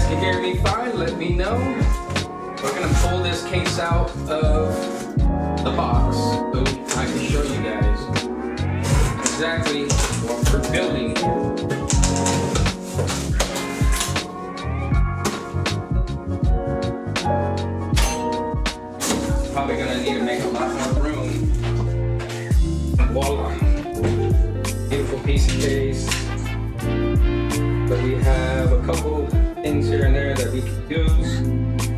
you hear me fine, let me know. We're gonna pull this case out of the box so I can show you guys exactly what we're building here. Probably gonna need to make a lot more room. Voila. Beautiful piece of case. But we have a couple things here and there that we can use.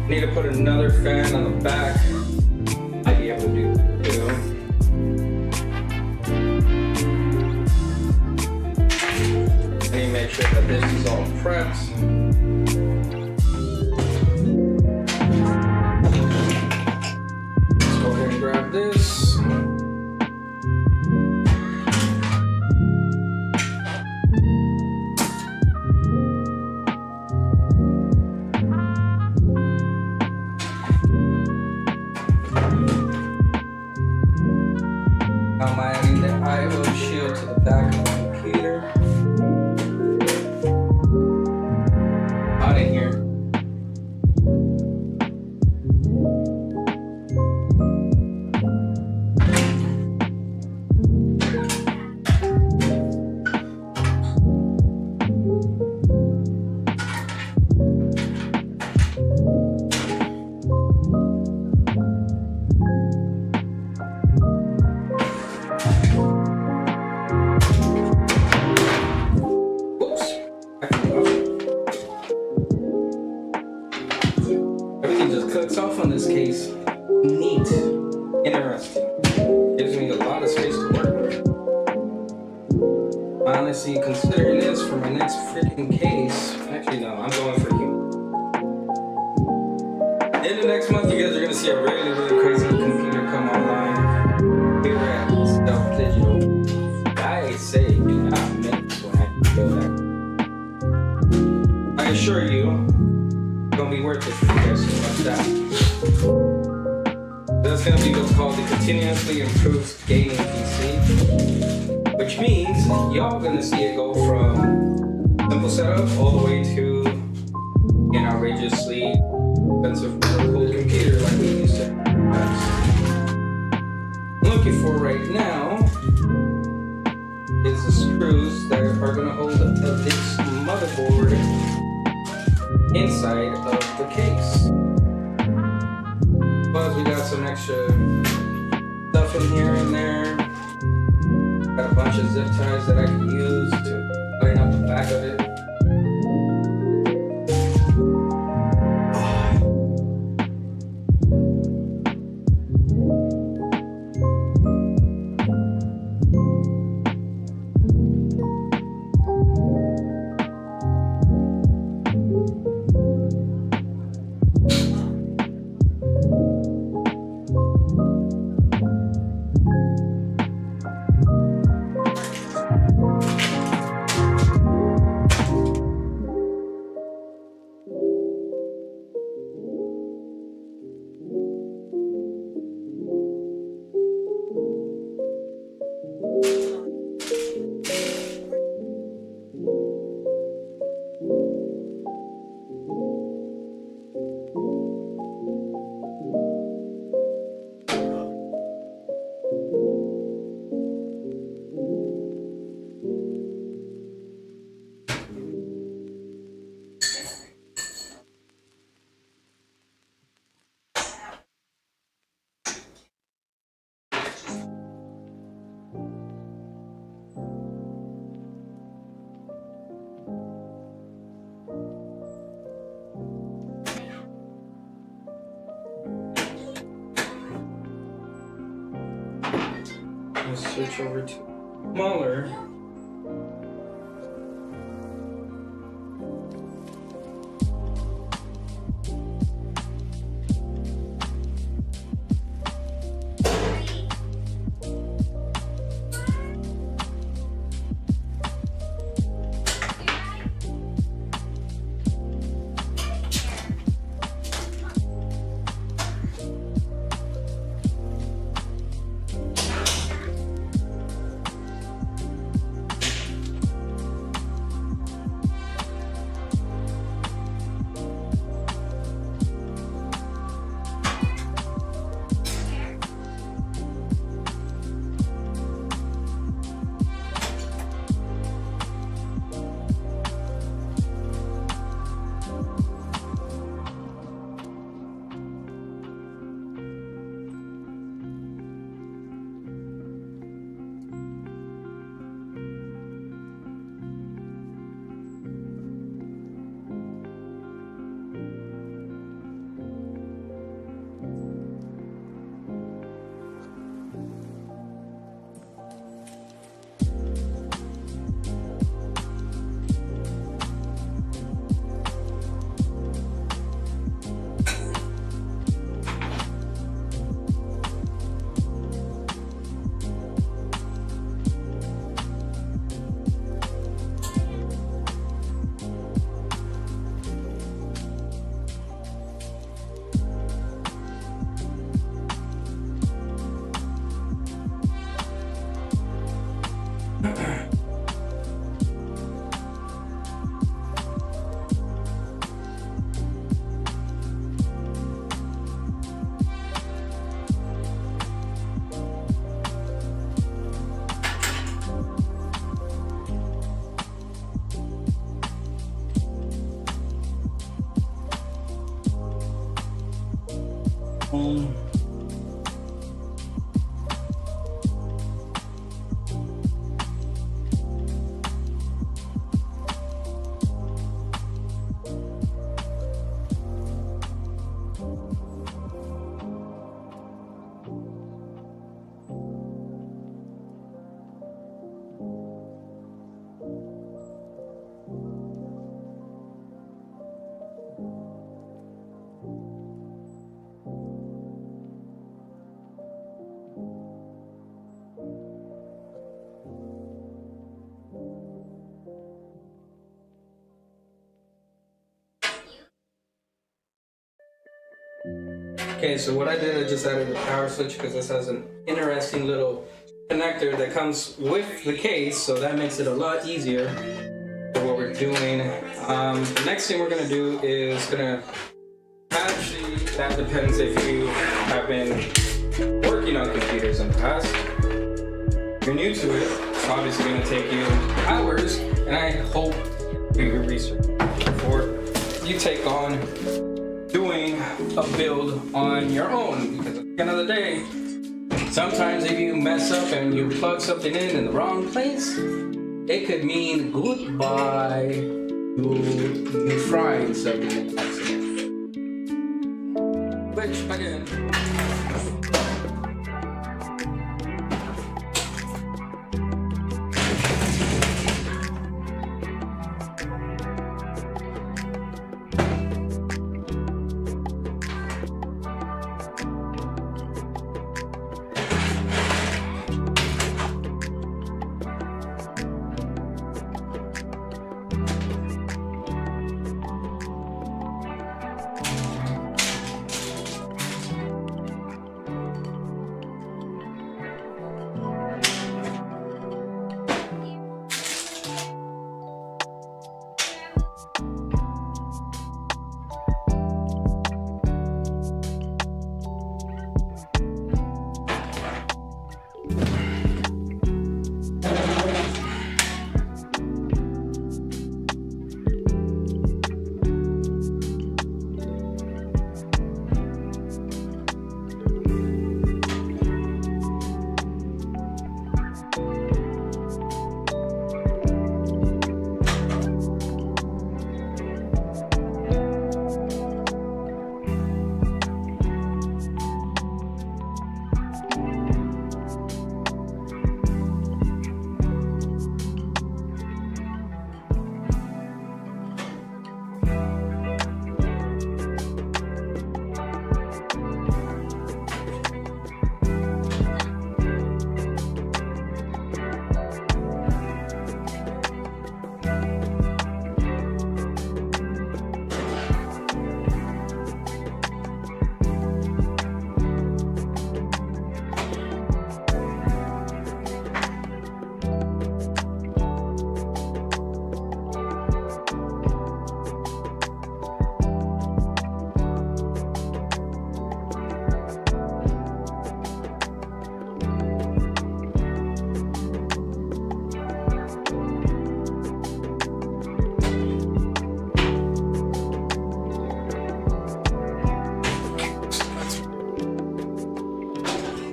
Need to put another fan on the back. Might be able to do too. I need to make sure that this is all prepped. Let's go ahead and grab this. I'm adding the IO shield to the back of the computer. Out in here. Everything just cooks off on this case. Neat. Interesting. Gives me a lot of space to work with. Honestly, considering this for my next freaking case, actually no, I'm going for you. In the next month, you guys are going to see a really, really crazy computer come online here at Spobz Digital. I say do not miss when I do that. I assure you, it's gonna be worth it for you guys to watch that. That's gonna be what's called the continuously improved gaming PC, which means y'all gonna see it go from simple setup all the way to an outrageously expensive cold computer like we used to have. I'm looking for right now is the screws that are gonna hold this motherboard inside of the case. Plus we got some extra stuff in here and there. Got a bunch of zip ties that I can use to line up the back of it. Let's switch over to smaller. Okay, so what I did, I just added the power switch because this has an interesting little connector that comes with the case, so that makes it a lot easier for what we're doing. The next thing we're gonna do is actually, that depends if you have been working on computers in the past. If you're new to it, it's obviously gonna take you hours, and I hope you do your research before you take on doing a build on your own, because at the end of the day, sometimes if you mess up and you plug something in the wrong place, it could mean goodbye to you frying something in accident. Which, again,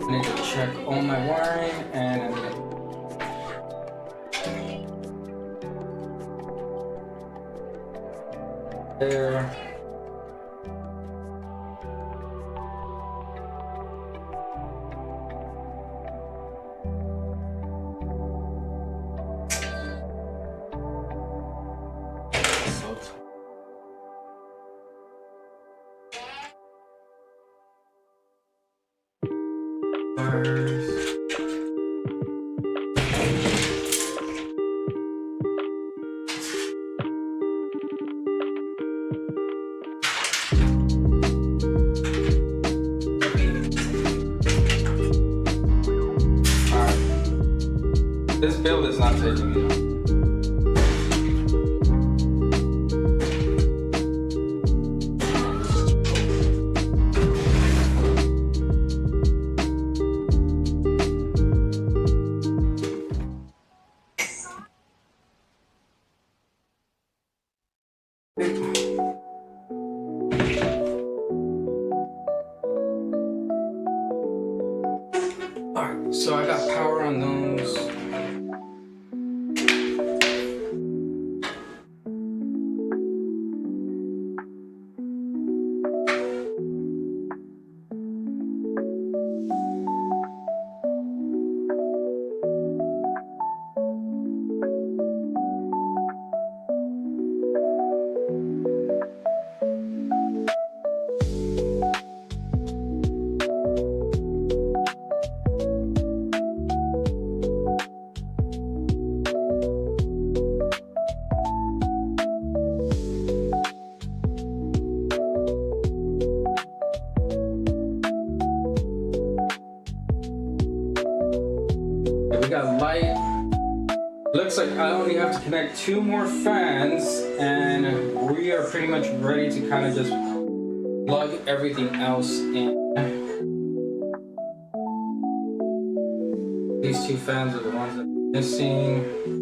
I need to check all my wiring, and there. This build is not taking me long. So I got power on those. We got light. Looks like I only have to connect 2 more fans and we are pretty much ready to kind of just plug everything else in. These 2 fans are the ones that are missing.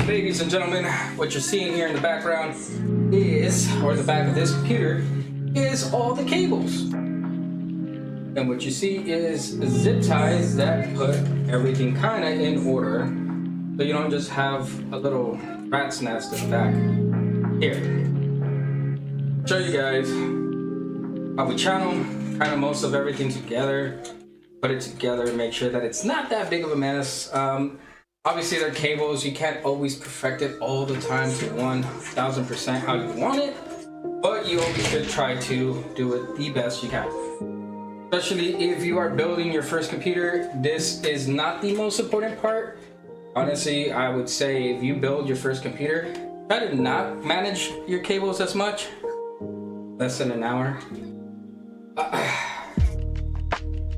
Ladies and gentlemen, what you're seeing here in the background is, or the back of this computer, is all the cables. And what you see is zip ties that put everything kind of in order, so you don't just have a little rat's nest in the back. Here, show you guys how we channel kind of most of everything together, put it together, and make sure that it's not that big of a mess. Obviously, they're cables. You can't always perfect it all the time to 1000% how you want it, but you always should try to do it the best you can. Especially if you are building your first computer, this is not the most important part. Honestly, I would say if you build your first computer, try to not manage your cables as much. Less than an hour.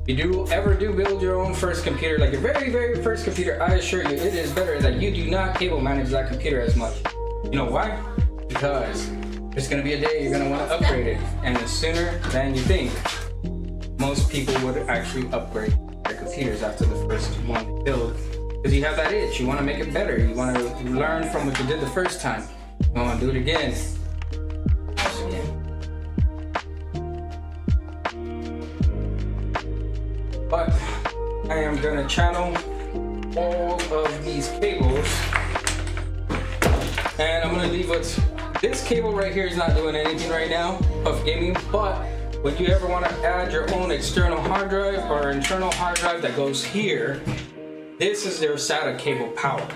If you ever do build your own first computer, like your very first computer, I assure you it is better that you do not cable manage that computer as much. You know why? Because there's gonna be a day you're gonna want to upgrade it, and sooner than you think. Most people would actually upgrade their computers after the first one they build, because you have that itch. You want to make it better. You want to learn from what you did the first time. You want to do it again. But I am gonna channel all of these cables, and I'm gonna leave it. This cable right here is not doing anything right now of gaming, but when you ever want to add your own external hard drive or internal hard drive that goes here, this is their SATA cable power.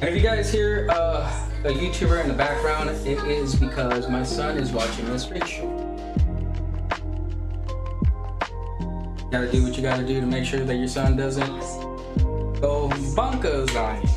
And if you guys hear a YouTuber in the background, it is because my son is watching this video. You gotta do what you gotta do to make sure that your son doesn't go bonkers on you.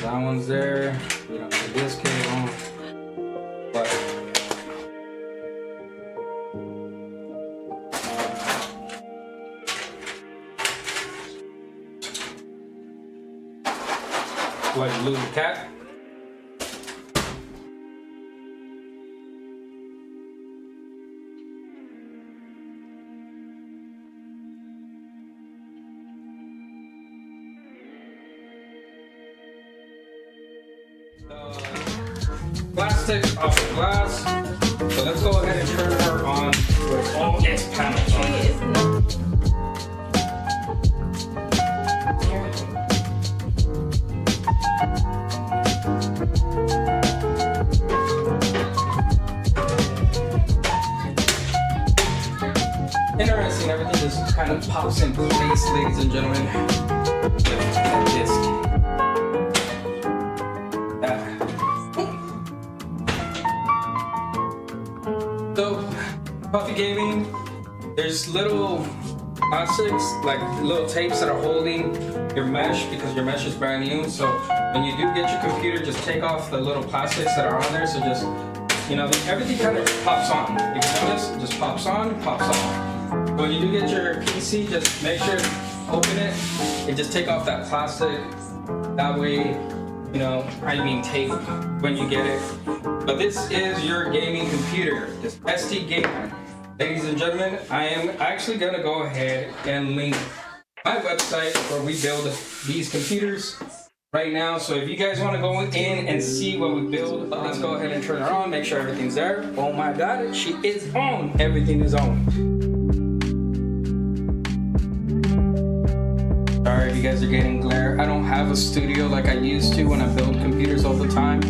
That one's there. We don't have this cable, but what, you lose the cat? Plastic off the glass. So let's go ahead and turn her on with all its panels on. Interesting, everything just kind of pops in place, ladies and gentlemen, with that disc. So, Puffy Gaming, there's little plastics, like little tapes that are holding your mesh, because your mesh is brand new. So when you do get your computer, just take off the little plastics that are on there. So just, you know, everything kind of pops on. If you notice, it just pops on, pops off. When you do get your PC, just make sure to open it and just take off that plastic. That way, you know, I mean tape when you get it. But this is your gaming computer, this ST Gamer. Ladies and gentlemen, I am actually gonna go ahead and link my website where we build these computers right now. So if you guys wanna go in and see what we build, let's go ahead and turn her on, make sure everything's there. Oh my God, she is on, everything is on. if you guys are getting glare. I don't have a studio like I used to when I build computers all the time.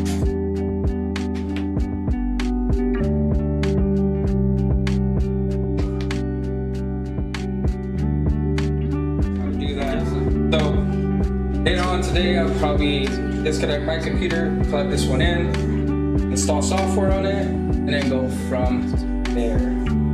I'll do that. So later on today, I'll probably disconnect my computer, plug this one in, install software on it, and then go from there.